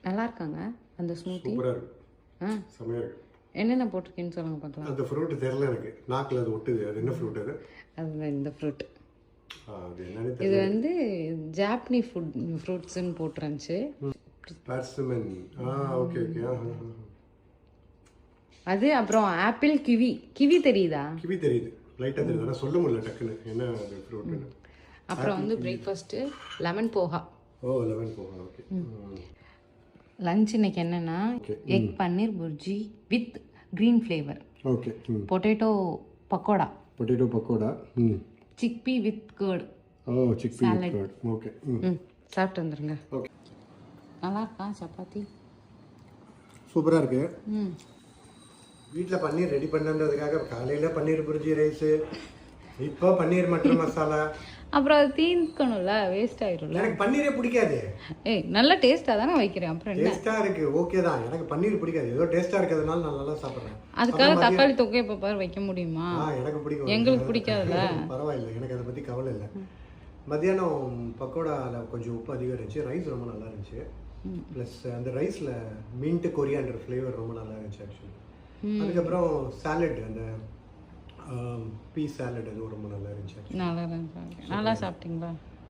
நல்லா இருக்காங்க அந்த ஸ்மூத்தி. சூப்பராக இருக்கு. செமையாக இருக்கு. என்னென்ன போட்டிருக்கேன்னு சொல்லுங்க பார்க்கலாம். அந்த ஃப்ரூட் தெரியல எனக்கு, நாக்கில் அது ஒட்டுது. அது என்ன ஃப்ரூட் அது? அதுதான் இந்த ஃப்ரூட். அது என்னன்னு இது தெரியல. வந்து ஜாப்பனி ஃப்ரூட்ஸ்ன்னு போட்டுருந்துச்சு. பர்சிமன். Okay okay. அது அப்புறம் ஆப்பிள் கிவி. கிவி தெரியுதா? கிவி தெரியுது, லைட்டாக தெரியுது, ஆனால் சொல்ல முடியல டக்குன்னு என்ன அது ஃப்ரூட்டுன்னு. அப்புறம் வந்து பிரேக்ஃபாஸ்ட்டு லெமன் போஹா. ஓ, 11 போகா. ஓகே. லஞ்ச் இன்னைக்கு என்னென்னா egg paneer bhurji with green flavour, okay. Potato pakoda, potato pakoda. Chickpea with curd. Oh, chickpea with curd. Okay. சாப்பிட்டு வந்துருங்க. ஓகே. நல்லா இருக்கா சப்பாத்தி? சூப்பராக இருக்கு. வீட்டில் பன்னீர் ரெடி பண்ணுறதுக்காக காலையில் பன்னீர் புரிஜி ரைஸு, இப்போ பன்னீர் மட்டர் மசாலா. அப்புறம் அது தீர்க்கணும்ல, வேஸ்ட் ஆயிரும்ல. எனக்கு பன்னீரே பிடிக்காது. ஏய் நல்ல டேஸ்ட்டாக தானே வைக்கிறேன். அப்புறம் என்ன? டேஸ்ட்டாக இருக்கு, ஓகே தான். எனக்கு பன்னீர் பிடிக்காது. ஏதோ டேஸ்ட்டாக இருக்கிறதுனால நான் நல்லா சாப்பிட்றேன். அதுக்காக தக்காளி தொக்கை இப்போ பாரு வைக்க முடியுமா? எனக்கு பிடிக்கும். எங்களுக்கு பிடிக்காதுல்ல. பரவாயில்ல, எனக்கு அதை பற்றி கவலை இல்லை. மத்தியானம் பக்கோடாவில் கொஞ்சம் உப்பு அதிகம் இருந்துச்சு. ரைஸ் ரொம்ப நல்லா இருந்துச்சு. ப்ளஸ் அந்த ரைஸில் மின்ட் கொரியாண்டர் ஃப்ளேவர் ரொம்ப நல்லா இருந்துச்சு ஆக்சுவலி. அதுக்கப்புறம் சாலட், அந்த பீஸ் சாலட், அதுவும் ரொம்ப நல்லா இருந்துச்சு. நல்லா சாப்பிட்டீங்களா?